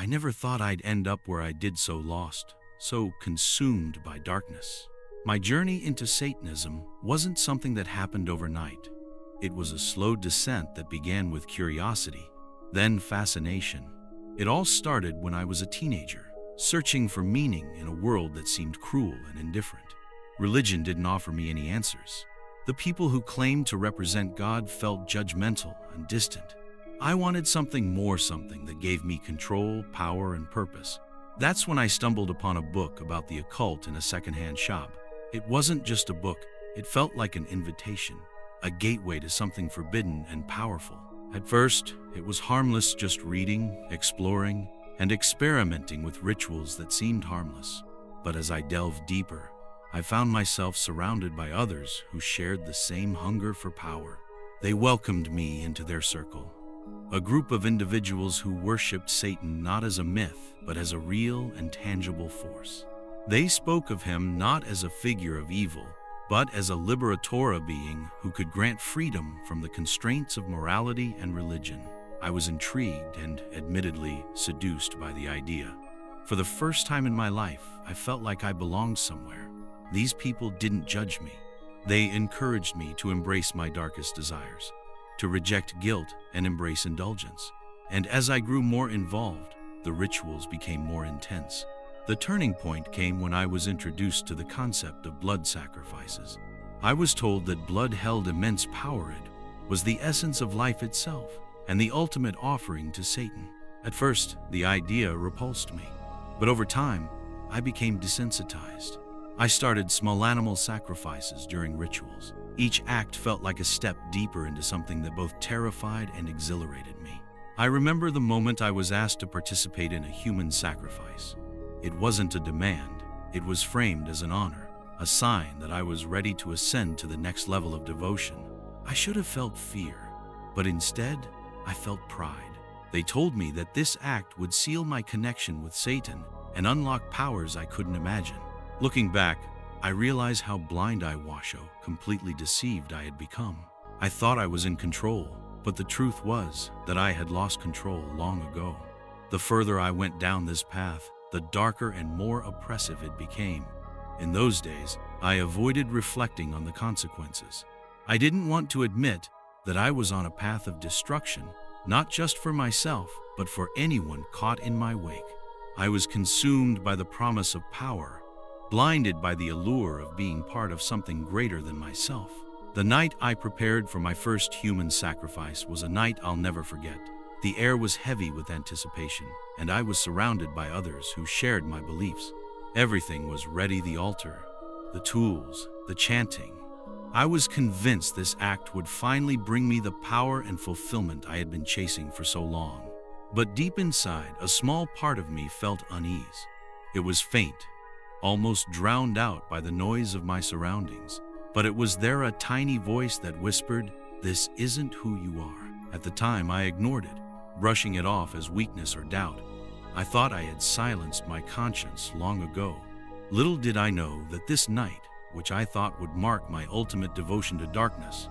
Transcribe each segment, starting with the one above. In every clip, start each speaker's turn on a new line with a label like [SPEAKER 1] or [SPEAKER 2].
[SPEAKER 1] I never thought I'd end up where I did, so lost, so consumed by darkness. My journey into Satanism wasn't something that happened overnight. It was a slow descent that began with curiosity, then fascination. It all started when I was a teenager, searching for meaning in a world that seemed cruel and indifferent. Religion didn't offer me any answers. The people who claimed to represent God felt judgmental and distant. I wanted something more, something that gave me control, power, and purpose. That's when I stumbled upon a book about the occult in a secondhand shop. It wasn't just a book, it felt like an invitation, a gateway to something forbidden and powerful. At first, it was harmless, just reading, exploring, and experimenting with rituals that seemed harmless. But as I delved deeper, I found myself surrounded by others who shared the same hunger for power. They welcomed me into their circle, a group of individuals who worshipped Satan not as a myth, but as a real and tangible force. They spoke of him not as a figure of evil, but as a liberator being who could grant freedom from the constraints of morality and religion. I was intrigued and, admittedly, seduced by the idea. For the first time in my life, I felt like I belonged somewhere. These people didn't judge me. They encouraged me to embrace my darkest desires, to reject guilt and embrace indulgence. And as I grew more involved, the rituals became more intense. The turning point came when I was introduced to the concept of blood sacrifices. I was told that blood held immense power. It was the essence of life itself and the ultimate offering to Satan. At first, the idea repulsed me, but over time, I became desensitized. I started small animal sacrifices during rituals. Each act felt like a step deeper into something that both terrified and exhilarated me. I remember the moment I was asked to participate in a human sacrifice. It wasn't a demand, it was framed as an honor, a sign that I was ready to ascend to the next level of devotion. I should have felt fear, but instead, I felt pride. They told me that this act would seal my connection with Satan and unlock powers I couldn't imagine. Looking back, I realize how blind I was, how completely deceived I had become. I thought I was in control, but the truth was that I had lost control long ago. The further I went down this path, the darker and more oppressive it became. In those days, I avoided reflecting on the consequences. I didn't want to admit that I was on a path of destruction, not just for myself, but for anyone caught in my wake. I was consumed by the promise of power, blinded by the allure of being part of something greater than myself. The night I prepared for my first human sacrifice was a night I'll never forget. The air was heavy with anticipation, and I was surrounded by others who shared my beliefs. Everything was ready: the altar, the tools, the chanting. I was convinced this act would finally bring me the power and fulfillment I had been chasing for so long. But deep inside, a small part of me felt unease. It was faint, almost drowned out by the noise of my surroundings. But it was there, a tiny voice that whispered, "This isn't who you are." At the time, I ignored it, brushing it off as weakness or doubt. I thought I had silenced my conscience long ago. Little did I know that this night, which I thought would mark my ultimate devotion to darkness,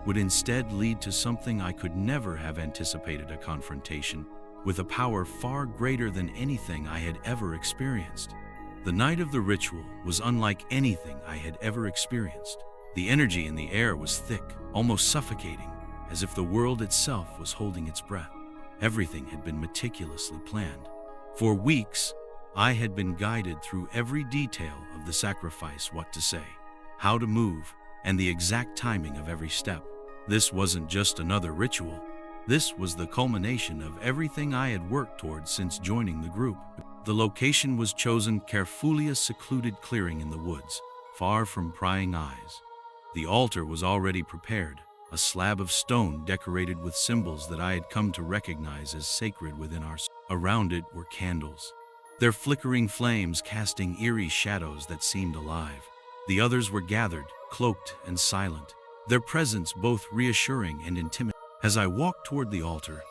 [SPEAKER 1] would instead lead to something I could never have anticipated: a confrontation with a power far greater than anything I had ever experienced. The night of the ritual was unlike anything I had ever experienced. The energy in the air was thick, almost suffocating, as if the world itself was holding its breath. Everything had been meticulously planned. For weeks, I had been guided through every detail of the sacrifice: what to say, how to move, and the exact timing of every step. This wasn't just another ritual. This was the culmination of everything I had worked towards since joining the group. The location was chosen carefully: a secluded clearing in the woods, far from prying eyes. The altar was already prepared, a slab of stone decorated with symbols that I had come to recognize as sacred within our soul. Around it were candles, their flickering flames casting eerie shadows that seemed alive. The others were gathered, cloaked and silent, their presence both reassuring and intimidating. As I walked toward the altar,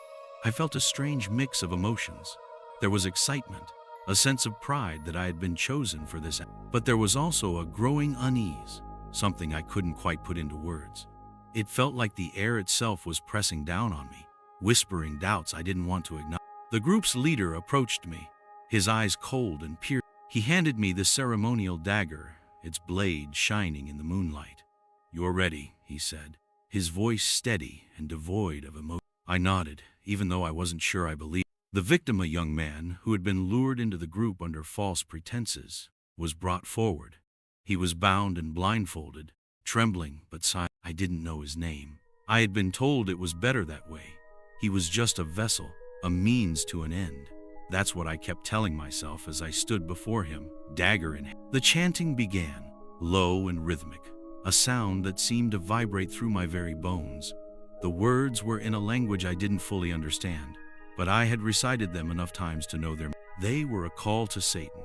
[SPEAKER 1] I felt a strange mix of emotions. There was excitement, a sense of pride that I had been chosen for this, but there was also a growing unease, something I couldn't quite put into words. It felt like the air itself was pressing down on me, whispering doubts I didn't want to acknowledge. The group's leader approached me, his eyes cold and piercing. He handed me the ceremonial dagger, its blade shining in the moonlight. "You're ready," he said, his voice steady and devoid of emotion. I nodded, even though I wasn't sure I believed. The victim, a young man who had been lured into the group under false pretenses, was brought forward. He was bound and blindfolded, trembling but silent. I didn't know his name. I had been told it was better that way. He was just a vessel, a means to an end. That's what I kept telling myself as I stood before him, dagger in hand. The chanting began, low and rhythmic, a sound that seemed to vibrate through my very bones. The words were in a language I didn't fully understand, but I had recited them enough times to know their meaning. They were a call to Satan,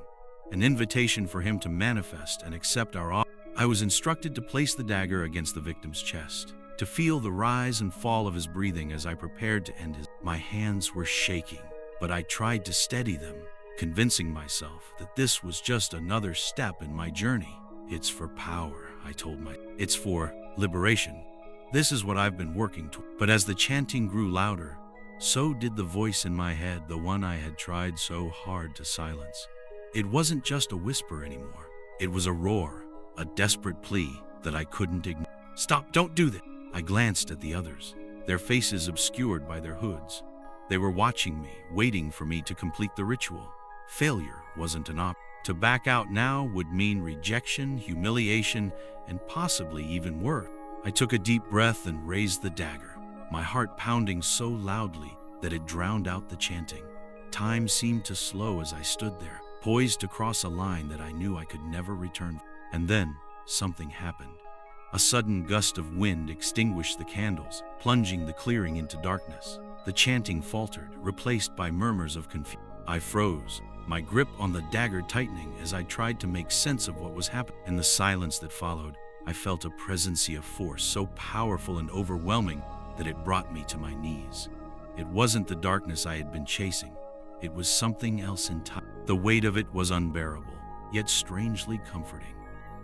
[SPEAKER 1] an invitation for him to manifest and accept our offer. I was instructed to place the dagger against the victim's chest, to feel the rise and fall of his breathing as I prepared to end his. My hands were shaking, but I tried to steady them, convincing myself that this was just another step in my journey. "It's for power," I told myself. "It's for liberation. This is what I've been working toward." But as the chanting grew louder, so did the voice in my head, the one I had tried so hard to silence. It wasn't just a whisper anymore. It was a roar, a desperate plea that I couldn't ignore. "Stop, don't do that." I glanced at the others, their faces obscured by their hoods. They were watching me, waiting for me to complete the ritual. Failure wasn't an option. To back out now would mean rejection, humiliation, and possibly even worse. I took a deep breath and raised the dagger, my heart pounding so loudly that it drowned out the chanting. Time seemed to slow as I stood there, poised to cross a line that I knew I could never return. And then something happened. A sudden gust of wind extinguished the candles, plunging the clearing into darkness. The chanting faltered, replaced by murmurs of confusion. I froze, my grip on the dagger tightening as I tried to make sense of what was happening. In the silence that followed, I felt a presence of force so powerful and overwhelming that it brought me to my knees. It wasn't the darkness I had been chasing. It was something else entirely. The weight of it was unbearable, yet strangely comforting,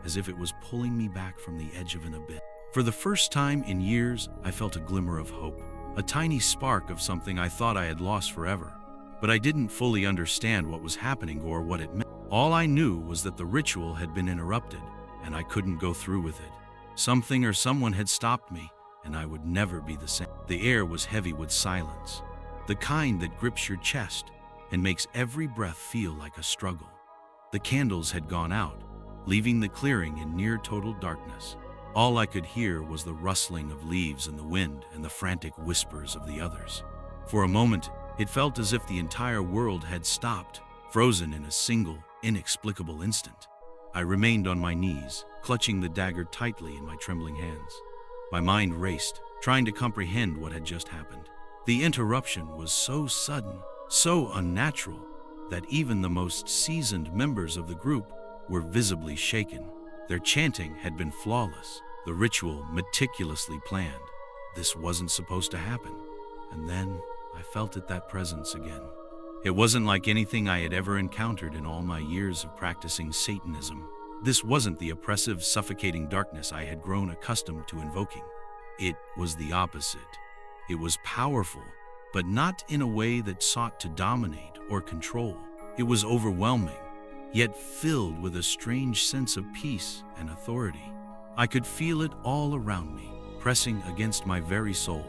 [SPEAKER 1] as if it was pulling me back from the edge of an abyss. For the first time in years, I felt a glimmer of hope, a tiny spark of something I thought I had lost forever. But I didn't fully understand what was happening or what it meant. All I knew was that the ritual had been interrupted, and I couldn't go through with it. Something or someone had stopped me, and I would never be the same. The air was heavy with silence, the kind that grips your chest and makes every breath feel like a struggle. The candles had gone out, leaving the clearing in near total darkness. All I could hear was the rustling of leaves in the wind and the frantic whispers of the others. For a moment, it felt as if the entire world had stopped, frozen in a single, inexplicable instant. I remained on my knees, clutching the dagger tightly in my trembling hands. My mind raced, trying to comprehend what had just happened. The interruption was so sudden, so unnatural, that even the most seasoned members of the group were visibly shaken. Their chanting had been flawless, the ritual meticulously planned. This wasn't supposed to happen. And then I felt that presence again. It wasn't like anything I had ever encountered in all my years of practicing Satanism. This wasn't the oppressive, suffocating darkness I had grown accustomed to invoking. It was the opposite. It was powerful, but not in a way that sought to dominate or control. It was overwhelming, yet filled with a strange sense of peace and authority. I could feel it all around me, pressing against my very soul.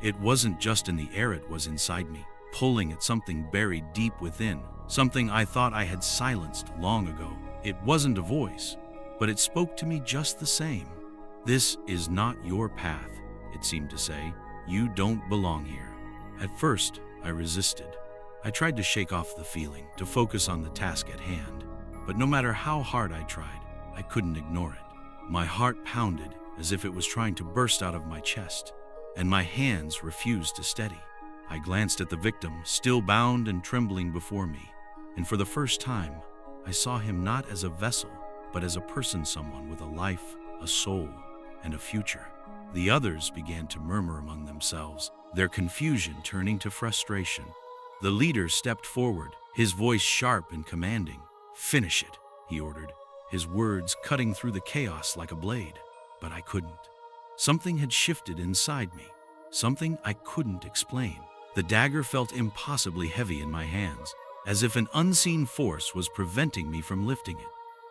[SPEAKER 1] It wasn't just in the air, it was inside me, pulling at something buried deep within, something I thought I had silenced long ago. It wasn't a voice, but it spoke to me just the same. "This is not your path," it seemed to say. "You don't belong here." At first, I resisted. I tried to shake off the feeling, to focus on the task at hand. But no matter how hard I tried, I couldn't ignore it. My heart pounded as if it was trying to burst out of my chest, and my hands refused to steady. I glanced at the victim, still bound and trembling before me, and for the first time, I saw him not as a vessel, but as a person, someone with a life, a soul, and a future. The others began to murmur among themselves, their confusion turning to frustration. The leader stepped forward, his voice sharp and commanding. "Finish it," he ordered, his words cutting through the chaos like a blade. But I couldn't. Something had shifted inside me, something I couldn't explain. The dagger felt impossibly heavy in my hands, as if an unseen force was preventing me from lifting it.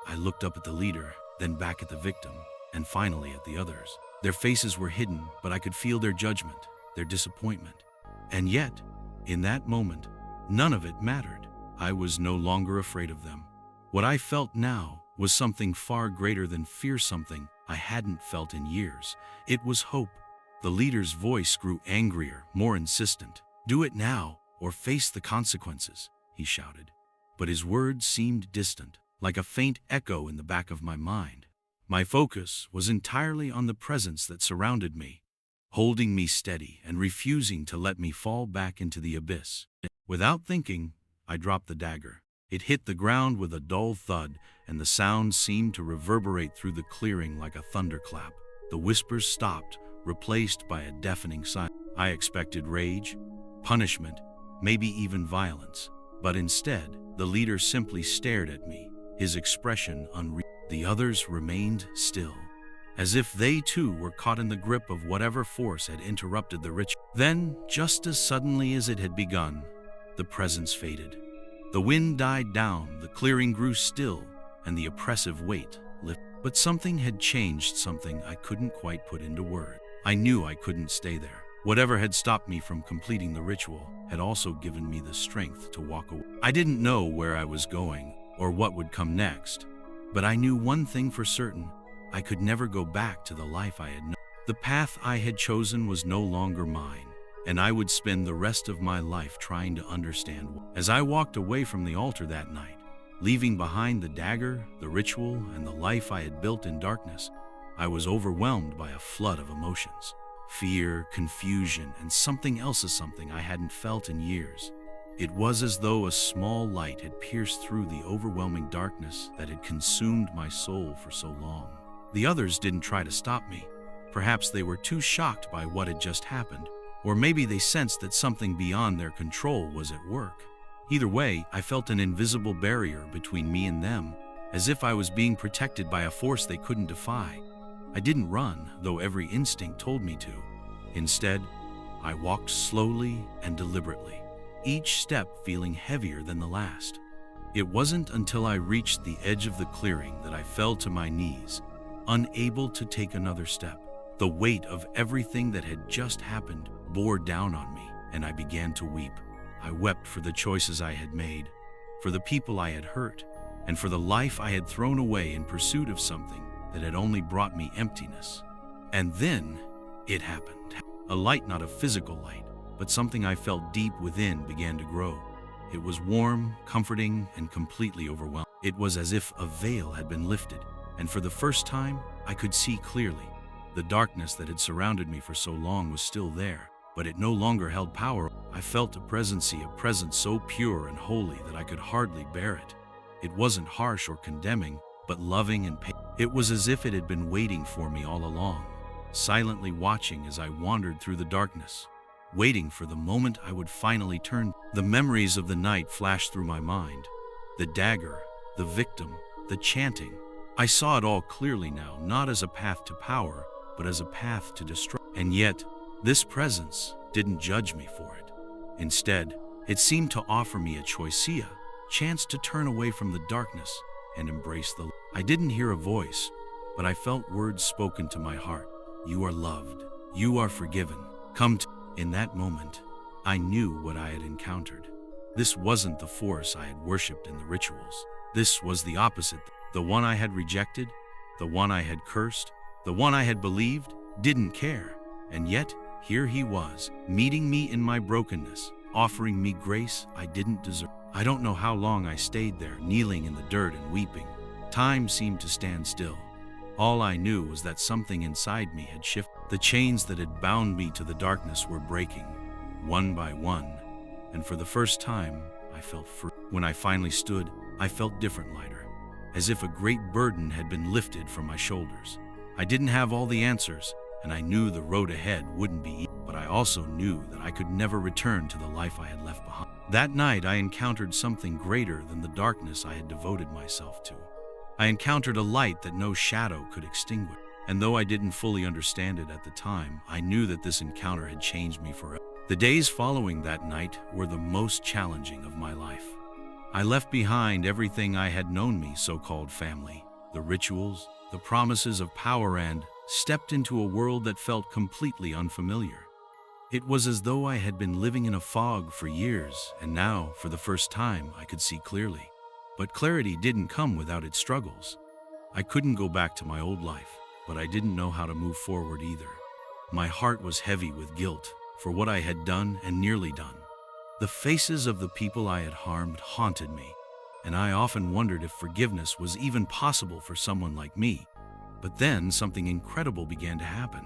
[SPEAKER 1] I looked up at the leader, then back at the victim, and finally at the others. Their faces were hidden, but I could feel their judgment, their disappointment. And yet, in that moment, none of it mattered. I was no longer afraid of them. What I felt now was something far greater than fear, something I hadn't felt in years. It was hope. The leader's voice grew angrier, more insistent. "Do it now, or face the consequences," he shouted. But his words seemed distant, like a faint echo in the back of my mind. My focus was entirely on the presence that surrounded me, holding me steady and refusing to let me fall back into the abyss. Without thinking, I dropped the dagger. It hit the ground with a dull thud, and the sound seemed to reverberate through the clearing like a thunderclap. The whispers stopped, replaced by a deafening silence. I expected rage, punishment, maybe even violence. But instead, the leader simply stared at me, his expression unreal. The others remained still, as if they too were caught in the grip of whatever force had interrupted the ritual. Then, just as suddenly as it had begun, the presence faded. The wind died down, the clearing grew still, and the oppressive weight lifted. But something had changed, something I couldn't quite put into words. I knew I couldn't stay there. Whatever had stopped me from completing the ritual had also given me the strength to walk away. I didn't know where I was going or what would come next, but I knew one thing for certain: I could never go back to the life I had known. The path I had chosen was no longer mine, and I would spend the rest of my life trying to understand. As I walked away from the altar that night, leaving behind the dagger, the ritual, and the life I had built in darkness, I was overwhelmed by a flood of emotions. Fear, confusion, and something else, something I hadn't felt in years. It was as though a small light had pierced through the overwhelming darkness that had consumed my soul for so long. The others didn't try to stop me. Perhaps they were too shocked by what had just happened, or maybe they sensed that something beyond their control was at work. Either way, I felt an invisible barrier between me and them, as if I was being protected by a force they couldn't defy. I didn't run, though every instinct told me to. Instead, I walked slowly and deliberately, each step feeling heavier than the last. It wasn't until I reached the edge of the clearing that I fell to my knees, unable to take another step. The weight of everything that had just happened bore down on me, and I began to weep. I wept for the choices I had made, for the people I had hurt, and for the life I had thrown away in pursuit of something that had only brought me emptiness. And then it happened. A light, not a physical light, but something I felt deep within, began to grow. It was warm, comforting, and completely overwhelming. It was as if a veil had been lifted, and for the first time, I could see clearly. The darkness that had surrounded me for so long was still there, but it no longer held power. I felt a presence so pure and holy that I could hardly bear it. It wasn't harsh or condemning, but loving and patient. It was as if it had been waiting for me all along, silently watching as I wandered through the darkness, waiting for the moment I would finally turn. The memories of the night flashed through my mind. The dagger, the victim, the chanting. I saw it all clearly now, not as a path to power, but as a path to destruction. And yet, this presence didn't judge me for it. Instead, it seemed to offer me a choice, a chance to turn away from the darkness and embrace the light. I didn't hear a voice, but I felt words spoken to my heart. You are loved. You are forgiven. Come to. In that moment, I knew what I had encountered. This wasn't the force I had worshipped in the rituals. This was the opposite. The one I had rejected, the one I had cursed, the one I had believed didn't care. And yet, here he was, meeting me in my brokenness, offering me grace I didn't deserve. I don't know how long I stayed there, kneeling in the dirt and weeping. Time seemed to stand still. All I knew was that something inside me had shifted. The chains that had bound me to the darkness were breaking, one by one, and for the first time, I felt free. When I finally stood, I felt different, lighter, as if a great burden had been lifted from my shoulders. I didn't have all the answers, and I knew the road ahead wouldn't be easy, but I also knew that I could never return to the life I had left behind. That night, I encountered something greater than the darkness I had devoted myself to. I encountered a light that no shadow could extinguish, and though I didn't fully understand it at the time, I knew that this encounter had changed me forever. The days following that night were the most challenging of my life. I left behind everything I had known, me so-called family, the rituals, the promises of power, and stepped into a world that felt completely unfamiliar. It was as though I had been living in a fog for years, and now, for the first time, I could see clearly. But clarity didn't come without its struggles. I couldn't go back to my old life, but I didn't know how to move forward either. My heart was heavy with guilt for what I had done and nearly done. The faces of the people I had harmed haunted me, and I often wondered if forgiveness was even possible for someone like me. But then something incredible began to happen.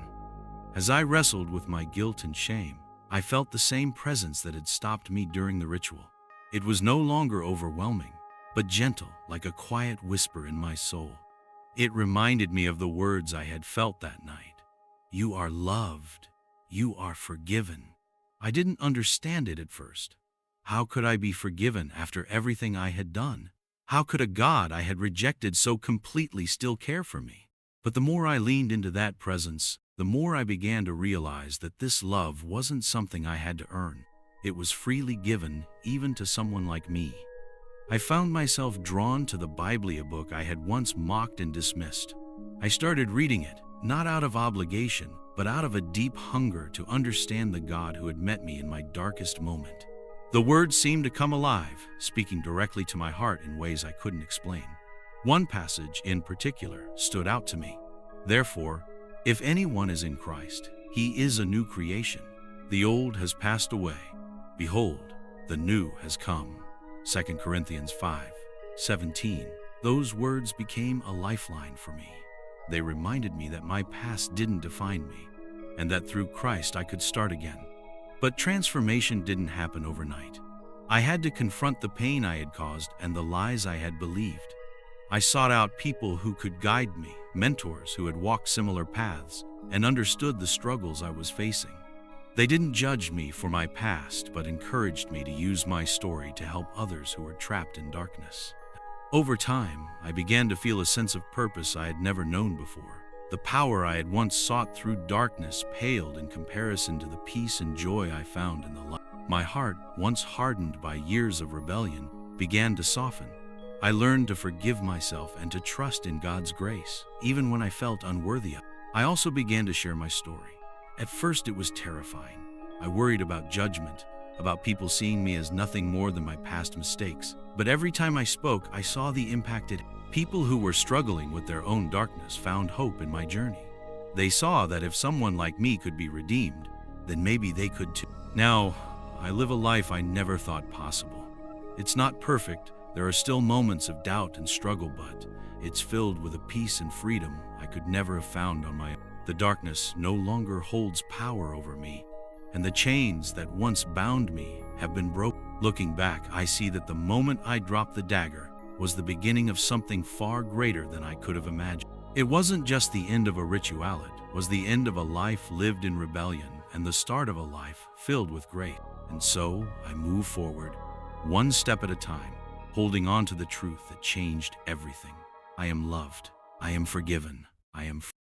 [SPEAKER 1] As I wrestled with my guilt and shame, I felt the same presence that had stopped me during the ritual. It was no longer overwhelming, but gentle, like a quiet whisper in my soul. It reminded me of the words I had felt that night. You are loved. You are forgiven. I didn't understand it at first. How could I be forgiven after everything I had done? How could a God I had rejected so completely still care for me? But the more I leaned into that presence, the more I began to realize that this love wasn't something I had to earn. It was freely given, even to someone like me. I found myself drawn to the Bible, a book I had once mocked and dismissed. I started reading it, not out of obligation, but out of a deep hunger to understand the God who had met me in my darkest moment. The words seemed to come alive, speaking directly to my heart in ways I couldn't explain. One passage in particular stood out to me. Therefore, if anyone is in Christ, he is a new creation. The old has passed away. Behold, the new has come. 2 Corinthians 5:17. Those words became a lifeline for me. They reminded me that my past didn't define me, and that through Christ I could start again. But transformation didn't happen overnight. I had to confront the pain I had caused and the lies I had believed. I sought out people who could guide me, mentors who had walked similar paths and understood the struggles I was facing. They didn't judge me for my past, but encouraged me to use my story to help others who were trapped in darkness. Over time, I began to feel a sense of purpose I had never known before. The power I had once sought through darkness paled in comparison to the peace and joy I found in the light. My heart, once hardened by years of rebellion, began to soften. I learned to forgive myself and to trust in God's grace, even when I felt unworthy of it. I also began to share my story. At first, it was terrifying. I worried about judgment, about people seeing me as nothing more than my past mistakes. But every time I spoke, I saw the impacted people who were struggling with their own darkness found hope in my journey. They saw that if someone like me could be redeemed, then maybe they could too. Now, I live a life I never thought possible. It's not perfect. There are still moments of doubt and struggle, but it's filled with a peace and freedom I could never have found on my own. The darkness no longer holds power over me, and the chains that once bound me have been broken. Looking back, I see that the moment I dropped the dagger was the beginning of something far greater than I could have imagined. It wasn't just the end of a ritual, it was the end of a life lived in rebellion and the start of a life filled with grace. And so I moved forward, one step at a time, holding on to the truth that changed everything. I am loved. I am forgiven. I am free.